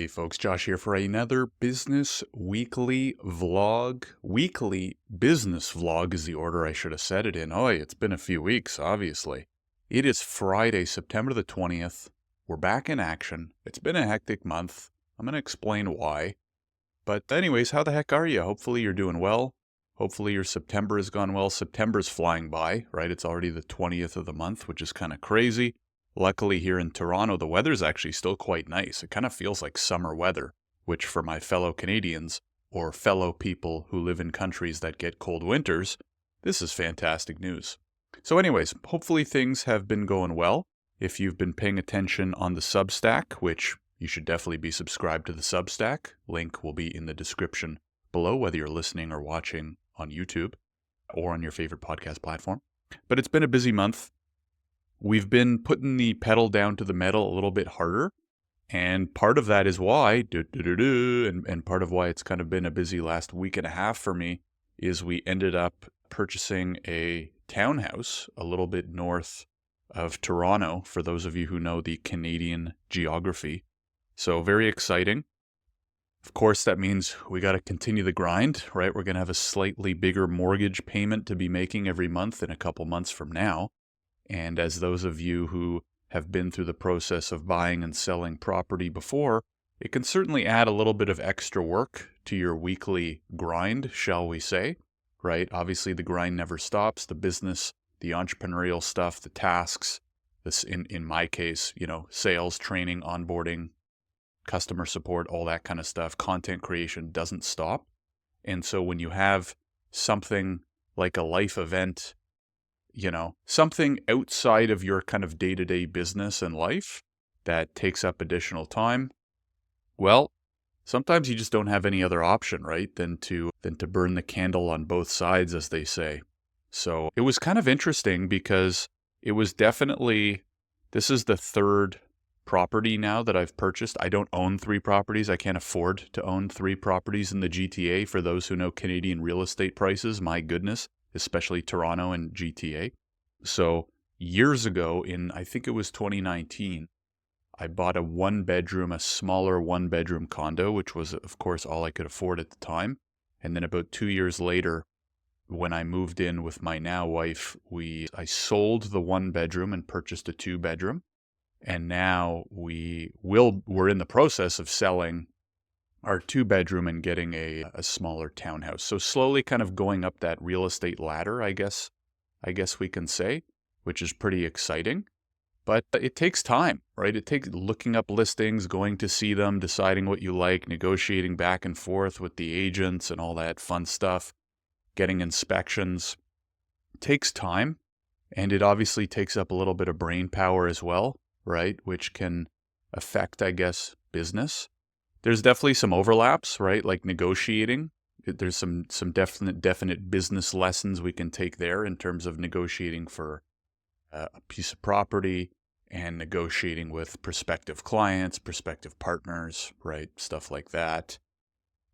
folks, Josh here for another business weekly vlog. Weekly business vlog is the order I should have said it in. It's been a few weeks, obviously. It is Friday, September the 20th. We're back in action. It's been a hectic month. I'm going to explain why. But anyways, how the heck are you? Hopefully you're doing well. Hopefully your September has gone well. September's flying by, right? It's already the 20th of the month, which is kind of crazy. Luckily here in Toronto, the weather's actually still quite nice. It kind of feels like summer weather, which for my fellow Canadians or fellow people who live in countries that get cold winters, this is fantastic news. So anyways, hopefully things have been going well. If you've been paying attention on the Substack, which you should definitely be subscribed to the Substack, link will be in the description below, whether you're listening or watching on YouTube or on your favorite podcast platform. But it's been a busy month. We've been putting the pedal down to the metal a little bit harder, and part of that is why, and part of why it's kind of been a busy last week and a half for me, is we ended up purchasing a townhouse a little bit north of Toronto, for those of you who know the Canadian geography. So very exciting. Of course, that means we got to continue the grind, right? We're going to have a slightly bigger mortgage payment to be making every month in a couple months from now. And as those of you who have been through the process of buying and selling property before, it can certainly add a little bit of extra work to your weekly grind, shall we say, right? Obviously, the grind never stops. The business, the entrepreneurial stuff, the tasks, this in my case, sales, training, onboarding, customer support, all that kind of stuff, content creation doesn't stop. And so when you have something like a life event, something outside of your kind of day-to-day business and life that takes up additional time, well, sometimes you just don't have any other option, right, than to burn the candle on both sides, as they say. So it was kind of interesting because it was definitely, this is the third property now that I've purchased. I don't own 3 properties. I can't afford to own 3 properties in the GTA. For those who know Canadian real estate prices, my goodness, especially Toronto and GTA. So years ago I think it was 2019, I bought a smaller one-bedroom condo, which was, of course, all I could afford at the time. And then about 2 years later, when I moved in with my now wife, I sold the 1-bedroom and purchased a 2-bedroom. And now we're in the process of selling our 2-bedroom and getting a smaller townhouse. So slowly kind of going up that real estate ladder, I guess we can say, which is pretty exciting. But it takes time, right? It takes looking up listings, going to see them, deciding what you like, negotiating back and forth with the agents and all that fun stuff, getting inspections. It takes time, and it obviously takes up a little bit of brain power as well, right? Which can affect, I guess, business. There's definitely some overlaps, right? Like negotiating. There's some definite business lessons we can take there in terms of negotiating for a piece of property and negotiating with prospective clients, prospective partners, right? Stuff like that.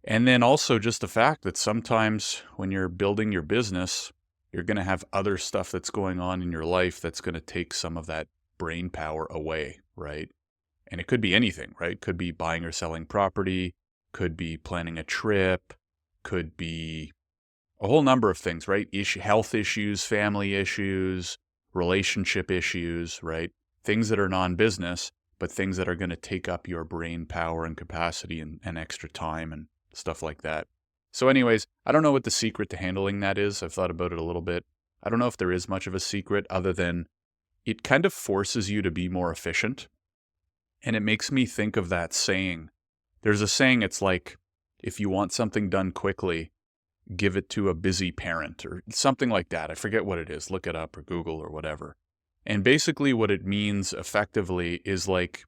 And then also just the fact that sometimes when you're building your business, you're going to have other stuff that's going on in your life that's going to take some of that brain power away, right? And it could be anything, right? Could be buying or selling property, could be planning a trip, could be a whole number of things, right? Health issues, family issues, relationship issues, right? Things that are non-business, but things that are going to take up your brain power and capacity and extra time and stuff like that. So anyways, I don't know what the secret to handling that is. I've thought about it a little bit. I don't know if there is much of a secret other than it kind of forces you to be more efficient. And it makes me think of that saying. There's a saying, it's like, if you want something done quickly, give it to a busy parent or something like that. I forget what it is. Look it up or Google or whatever. And basically what it means effectively is like,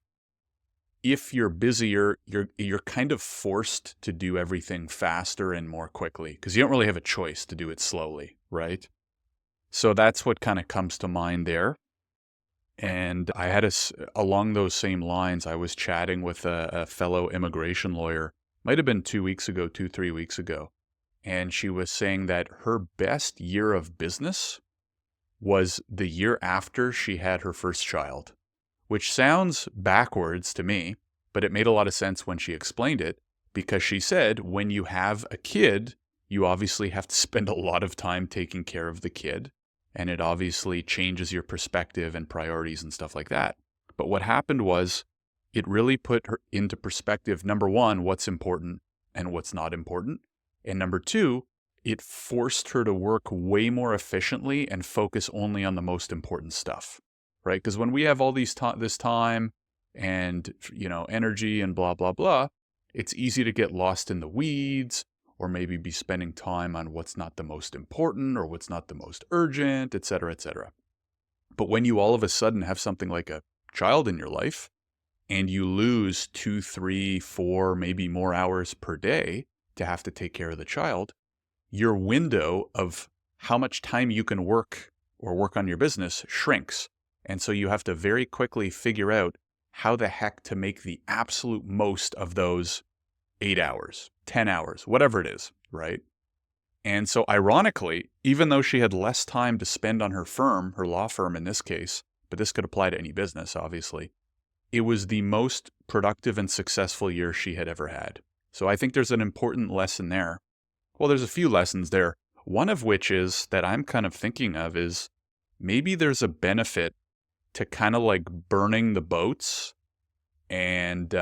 if you're busier, you're kind of forced to do everything faster and more quickly because you don't really have a choice to do it slowly, right? So that's what kind of comes to mind there. And I had along those same lines, I was chatting with a fellow immigration lawyer, might have been 3 weeks ago. And she was saying that her best year of business was the year after she had her first child, which sounds backwards to me, but it made a lot of sense when she explained it, because she said when you have a kid, you obviously have to spend a lot of time taking care of the kid, and it obviously changes your perspective and priorities and stuff like that. But what happened was it really put her into perspective, number one, what's important and what's not important. And number two, it forced her to work way more efficiently and focus only on the most important stuff, right? Because when we have all this time and, energy and blah, blah, blah, it's easy to get lost in the weeds, or maybe be spending time on what's not the most important or what's not the most urgent, et cetera, et cetera. But when you all of a sudden have something like a child in your life and you lose 2, 3, 4, maybe more hours per day to have to take care of the child, your window of how much time you can work or work on your business shrinks. And so you have to very quickly figure out how the heck to make the absolute most of those 8 hours, 10 hours, whatever it is, right? And so ironically, even though she had less time to spend on her firm, her law firm in this case, but this could apply to any business, obviously, it was the most productive and successful year she had ever had. So I think there's an important lesson there. Well, there's a few lessons there. One of which is that I'm kind of thinking of is maybe there's a benefit to kind of like burning the boats and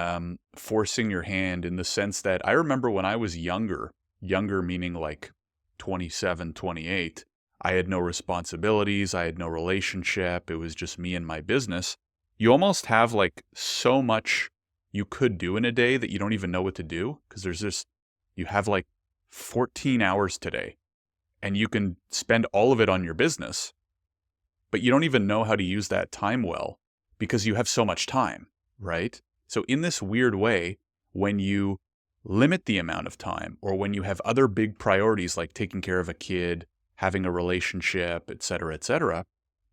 forcing your hand, in the sense that I remember when I was younger meaning like 27, 28, I had no responsibilities, I had no relationship, it was just me and my business. You almost have like so much you could do in a day that you don't even know what to do, because you have like 14 hours today and you can spend all of it on your business, but you don't even know how to use that time well because you have so much time, right? So in this weird way, when you limit the amount of time, or when you have other big priorities like taking care of a kid, having a relationship, et cetera,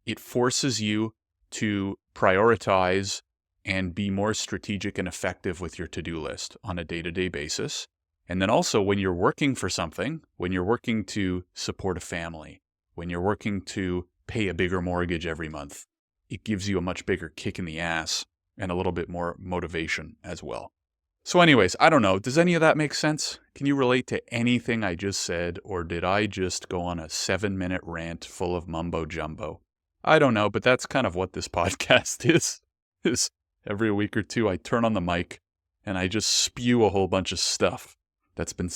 it forces you to prioritize and be more strategic and effective with your to-do list on a day-to-day basis. And then also when you're working for something, when you're working to support a family, when you're working to pay a bigger mortgage every month, it gives you a much bigger kick in the ass and a little bit more motivation as well. So anyways, I don't know. Does any of that make sense? Can you relate to anything I just said, or did I just go on a 7-minute rant full of mumbo jumbo? I don't know, but that's kind of what this podcast is every week or two I turn on the mic and I just spew a whole bunch of stuff that's been,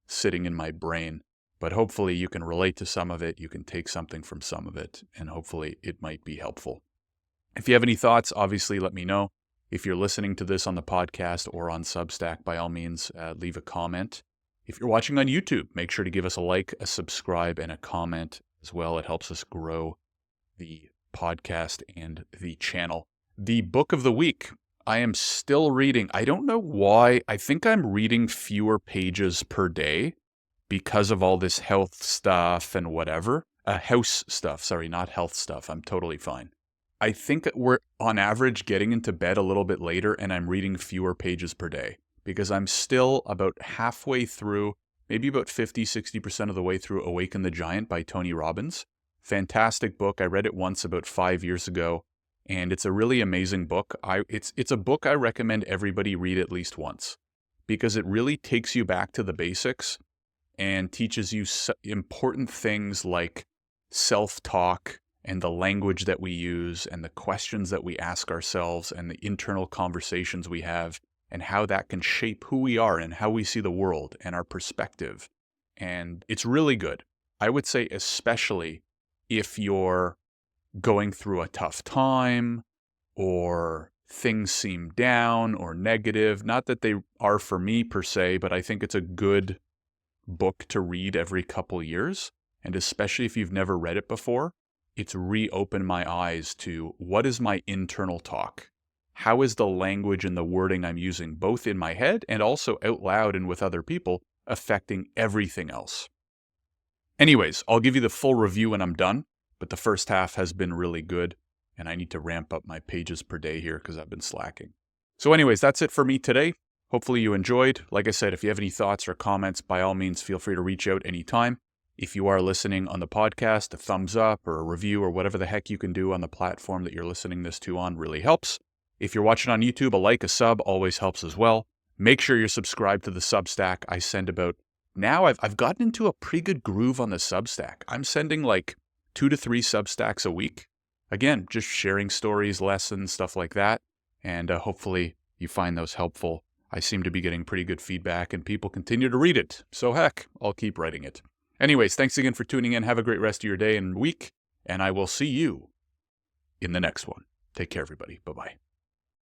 sitting in my brain. But hopefully you can relate to some of it, you can take something from some of it, and hopefully it might be helpful. If you have any thoughts, obviously let me know. If you're listening to this on the podcast or on Substack, by all means, leave a comment. If you're watching on YouTube, make sure to give us a like, a subscribe, and a comment as well. It helps us grow the podcast and the channel. The book of the week, I am still reading. I don't know why. I think I'm reading fewer pages per day because of all this health stuff and whatever. House stuff, sorry, not health stuff. I'm totally fine. I think we're on average getting into bed a little bit later and I'm reading fewer pages per day because I'm still about halfway through, maybe about 50-60% of the way through Awaken the Giant by Tony Robbins. Fantastic book. I read it once about 5 years ago, and it's a really amazing book. It's a book I recommend everybody read at least once because it really takes you back to the basics and teaches you important things like self-talk, and the language that we use and the questions that we ask ourselves and the internal conversations we have and how that can shape who we are and how we see the world and our perspective. And it's really good. I would say especially if you're going through a tough time or things seem down or negative. Not that they are for me per se, but I think it's a good book to read every couple years. And especially if you've never read it before, it's reopened my eyes to what is my internal talk? How is the language and the wording I'm using, both in my head and also out loud and with other people, affecting everything else? Anyways, I'll give you the full review when I'm done, but the first half has been really good, and I need to ramp up my pages per day here because I've been slacking. So anyways, that's it for me today. Hopefully you enjoyed. Like I said, if you have any thoughts or comments, by all means, feel free to reach out anytime. If you are listening on the podcast, a thumbs up or a review or whatever the heck you can do on the platform that you're listening this to on really helps. If you're watching on YouTube, a like, a sub always helps as well. Make sure you're subscribed to the Substack. I send about, now I've gotten into a pretty good groove on the Substack. I'm sending like 2 to 3 Substacks a week. Again, just sharing stories, lessons, stuff like that. And hopefully you find those helpful. I seem to be getting pretty good feedback and people continue to read it. So heck, I'll keep writing it. Anyways, thanks again for tuning in. Have a great rest of your day and week. And I will see you in the next one. Take care, everybody. Bye-bye.